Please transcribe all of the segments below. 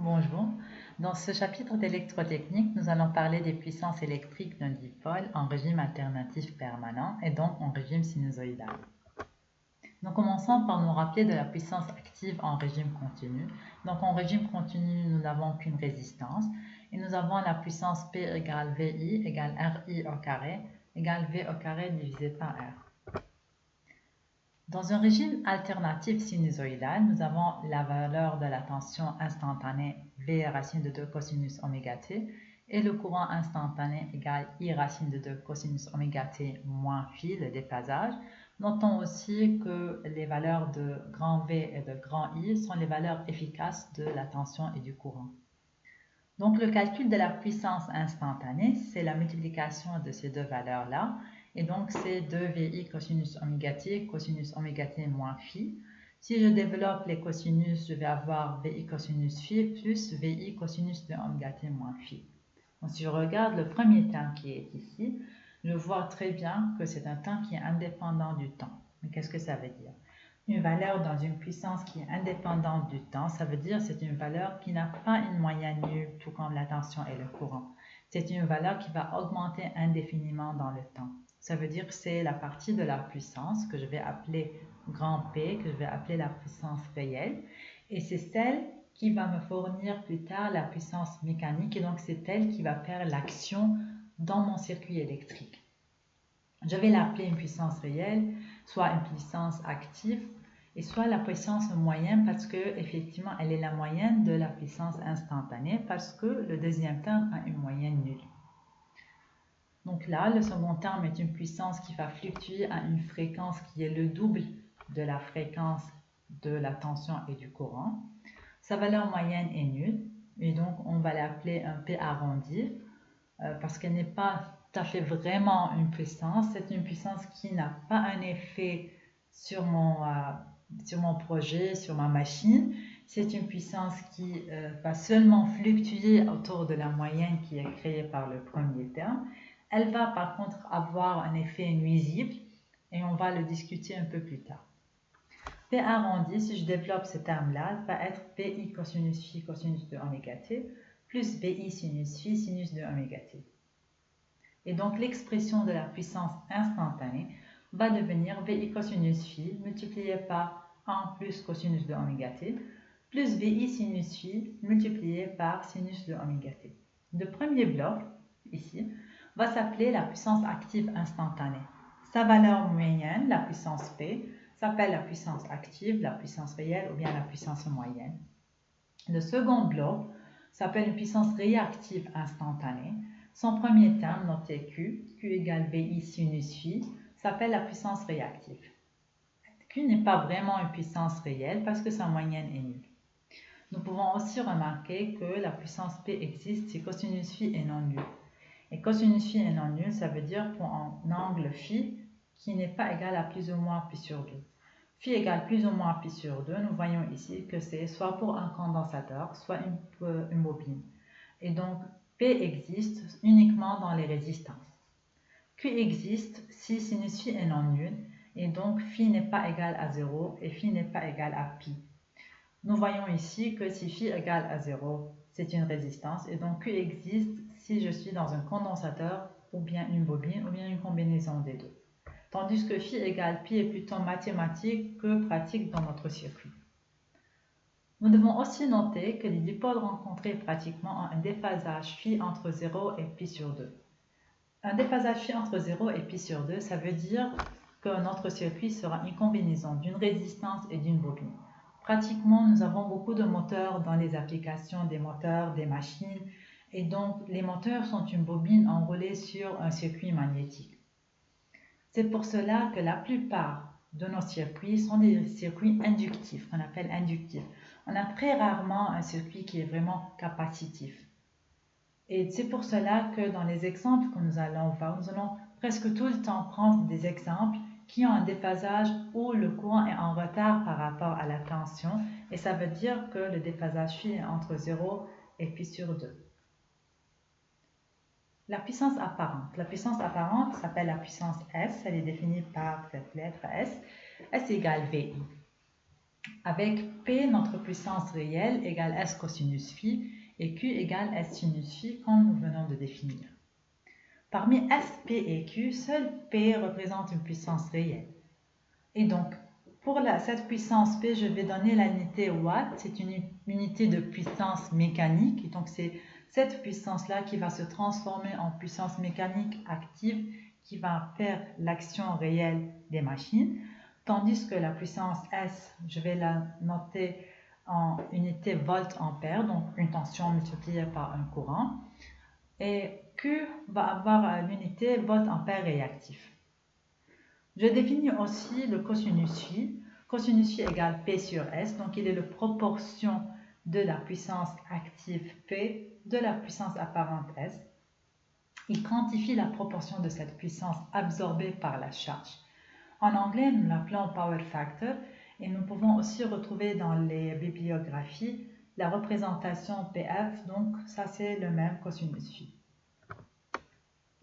Bonjour. Dans ce chapitre d'électrotechnique, nous allons parler des puissances électriques d'un dipôle en régime alternatif permanent et donc en régime sinusoïdal. Nous commençons par nous rappeler de la puissance active en régime continu. Donc en régime continu, nous n'avons qu'une résistance et nous avons la puissance P égale VI égale RI au carré égale V au carré divisé par R. Dans un régime alternatif sinusoïdal, nous avons la valeur de la tension instantanée V racine de 2 cosinus oméga t et le courant instantané égale I racine de 2 cosinus oméga t moins phi, le déphasage. Notons aussi que les valeurs de grand V et de grand I sont les valeurs efficaces de la tension et du courant. Donc le calcul de la puissance instantanée, c'est la multiplication de ces deux valeurs-là. Et donc c'est 2VI cosinus oméga t moins phi. Si je développe les cosinus, je vais avoir VI cosinus phi plus VI cosinus de oméga t moins phi. Donc si je regarde le premier terme qui est ici, je vois très bien que c'est un terme qui est indépendant du temps. Mais qu'est-ce que ça veut dire? Une valeur dans une puissance qui est indépendante du temps, ça veut dire que c'est une valeur qui n'a pas une moyenne nulle, tout comme la tension et le courant. C'est une valeur qui va augmenter indéfiniment dans le temps. Ça veut dire que c'est la partie de la puissance que je vais appeler grand P, que je vais appeler la puissance réelle. Et c'est celle qui va me fournir plus tard la puissance mécanique. Et donc c'est elle qui va faire l'action dans mon circuit électrique. Je vais l'appeler une puissance réelle, soit une puissance active, et soit la puissance moyenne parce que effectivement elle est la moyenne de la puissance instantanée parce que le deuxième terme a une moyenne nulle. Donc là, le second terme est une puissance qui va fluctuer à une fréquence qui est le double de la fréquence de la tension et du courant. Sa valeur moyenne est nulle et donc on va l'appeler un P arrondi parce qu'elle n'est pas tout à fait vraiment une puissance. C'est une puissance qui n'a pas un effet sur mon projet, sur ma machine. C'est une puissance qui va seulement fluctuer autour de la moyenne qui est créée par le premier terme. Elle va par contre avoir un effet nuisible et on va le discuter un peu plus tard. P arrondi, si je développe ce terme-là, va être PI cosinus phi cosinus de oméga t plus VI sinus phi sinus de oméga t. Et donc l'expression de la puissance instantanée va devenir VI cosinus phi multiplié par 1 plus cosinus de oméga t plus VI sinus phi multiplié par sinus de oméga t. Le premier bloc, ici, va s'appeler la puissance active instantanée. Sa valeur moyenne, la puissance P, s'appelle la puissance active, la puissance réelle ou bien la puissance moyenne. Le second bloc s'appelle une puissance réactive instantanée. Son premier terme, noté Q égale VI sinus phi, s'appelle la puissance réactive. Q n'est pas vraiment une puissance réelle parce que sa moyenne est nulle. Nous pouvons aussi remarquer que la puissance P existe si cosinus phi est non nul. Et cosinus phi est non nul, ça veut dire pour un angle phi qui n'est pas égal à plus ou moins pi sur 2. Phi égale plus ou moins pi sur 2, nous voyons ici que c'est soit pour un condensateur, soit une bobine. Et donc, P existe uniquement dans les résistances. Q existe si sinus phi est non nul, et donc phi n'est pas égal à 0 et phi n'est pas égal à pi. Nous voyons ici que si phi égale à 0, c'est une résistance, et donc Q existe si je suis dans un condensateur, ou bien une bobine, ou bien une combinaison des deux. Tandis que phi égale pi est plutôt mathématique que pratique dans notre circuit. Nous devons aussi noter que les dipôles rencontrés pratiquement ont un déphasage phi entre 0 et pi sur 2. Un déphasage phi entre 0 et pi sur 2, ça veut dire que notre circuit sera une combinaison d'une résistance et d'une bobine. Pratiquement, nous avons beaucoup de moteurs dans les applications des moteurs, des machines, et donc les moteurs sont une bobine enroulée sur un circuit magnétique. C'est pour cela que la plupart de nos circuits sont des circuits inductifs, qu'on appelle inductifs. On a très rarement un circuit qui est vraiment capacitif. Et c'est pour cela que dans les exemples que nous allons voir, nous allons presque tout le temps prendre des exemples qui ont un déphasage où le courant est en retard par rapport à la tension. Et ça veut dire que le déphasage phi est entre 0 et pi sur 2. La puissance apparente. La puissance apparente s'appelle la puissance S. Elle est définie par cette lettre S. S égale VI. avec P, notre puissance réelle, égale S cosinus phi, et Q égale S sinus phi, comme nous venons de définir. Parmi S, P et Q, seul P représente une puissance réelle. Et donc, pour cette puissance P, je vais donner l'unité watt, c'est une unité de puissance mécanique, et donc c'est cette puissance-là qui va se transformer en puissance mécanique active, qui va faire l'action réelle des machines, tandis que la puissance S, je vais la noter en unité volt-ampère, donc une tension multipliée par un courant, et Q va avoir l'unité volt-ampère réactif. Je définis aussi le cosinus phi. Cosinus phi égale P sur S, donc il est la proportion de la puissance active P de la puissance apparente S. Il quantifie la proportion de cette puissance absorbée par la charge. En anglais, nous l'appelons power factor et nous pouvons aussi retrouver dans les bibliographies la représentation PF, donc ça c'est le même cosinus phi.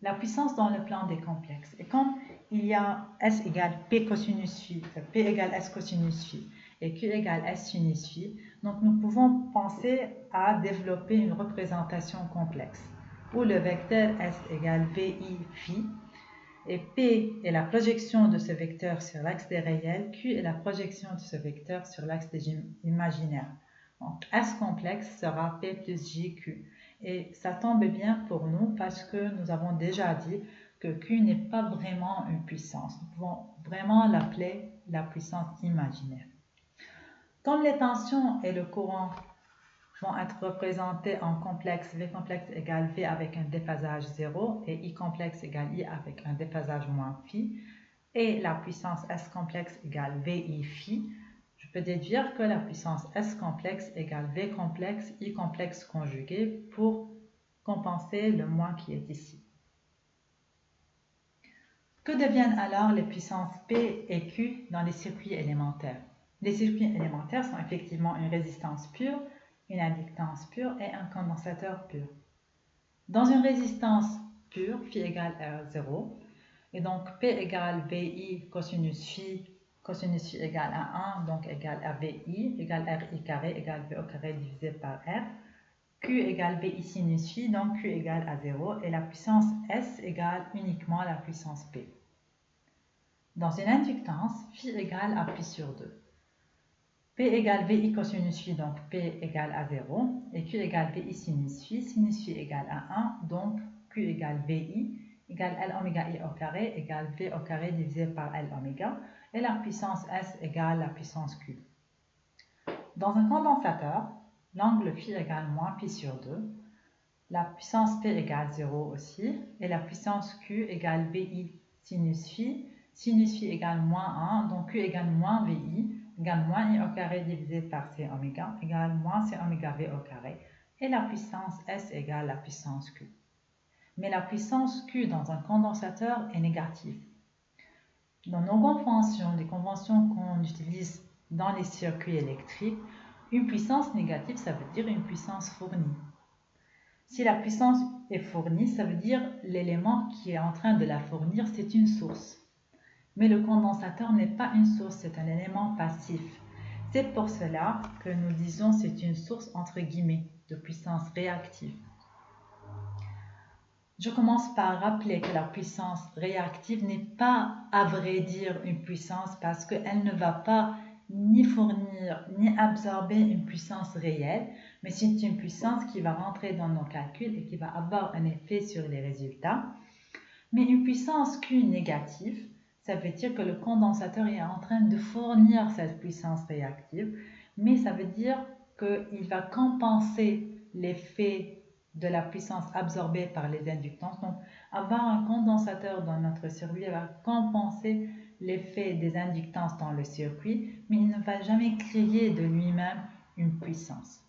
La puissance dans le plan des complexes. Et comme il y a S égale P cosinus phi, P égale S cosinus phi et Q égale S sinus phi, donc nous pouvons penser à développer une représentation complexe où le vecteur S égale VI phi et P est la projection de ce vecteur sur l'axe des réels, Q est la projection de ce vecteur sur l'axe des imaginaires. Donc S complexe sera P plus JQ. Et ça tombe bien pour nous parce que nous avons déjà dit que Q n'est pas vraiment une puissance. Nous pouvons vraiment l'appeler la puissance imaginaire. Comme les tensions et le courant vont être représentés en complexe, V complexe égale V avec un déphasage 0 et I complexe égale I avec un déphasage moins phi, et la puissance S complexe égale VI phi, je peux déduire que la puissance S complexe égale V complexe I complexe conjugué pour compenser le moins qui est ici. Que deviennent alors les puissances P et Q dans les circuits élémentaires? Les circuits élémentaires sont effectivement une résistance pure, une inductance pure et un condensateur pur. Dans une résistance pure, phi égale R0, et donc P égale VI cosinus phi égale à 1, donc égale à VI, égale RI carré, égale V au carré divisé par R. Q égale VI sinus phi, donc Q égale à 0, et la puissance S égale uniquement la puissance P. Dans une inductance, phi égale à pi sur 2. P égale VI cosinus phi, donc P égale à 0, et Q égale VI sinus phi égale à 1, donc Q égale VI, égale L oméga I au carré, égale V au carré divisé par L oméga, et la puissance S égale la puissance Q. Dans un condensateur, l'angle phi égale moins pi sur 2, la puissance P égale 0 aussi, et la puissance Q égale VI sinus phi égale moins 1, donc Q égale moins VI, égale moins I au carré divisé par C oméga, égale moins C oméga V au carré, et la puissance S égale la puissance Q. Mais la puissance Q dans un condensateur est négative. Dans nos conventions, les conventions qu'on utilise dans les circuits électriques, une puissance négative, ça veut dire une puissance fournie. Si la puissance est fournie, ça veut dire l'élément qui est en train de la fournir, c'est une source. Mais le condensateur n'est pas une source, c'est un élément passif. C'est pour cela que nous disons c'est une source entre guillemets de puissance réactive. Je commence par rappeler que la puissance réactive n'est pas, à vrai dire, une puissance parce qu'elle ne va pas ni fournir ni absorber une puissance réelle, mais c'est une puissance qui va rentrer dans nos calculs et qui va avoir un effet sur les résultats. Mais une puissance Q négative, ça veut dire que le condensateur est en train de fournir cette puissance réactive, mais ça veut dire qu'il va compenser l'effet de la puissance absorbée par les inductances. Donc, avoir un condensateur dans notre circuit va compenser l'effet des inductances dans le circuit, mais il ne va jamais créer de lui-même une puissance.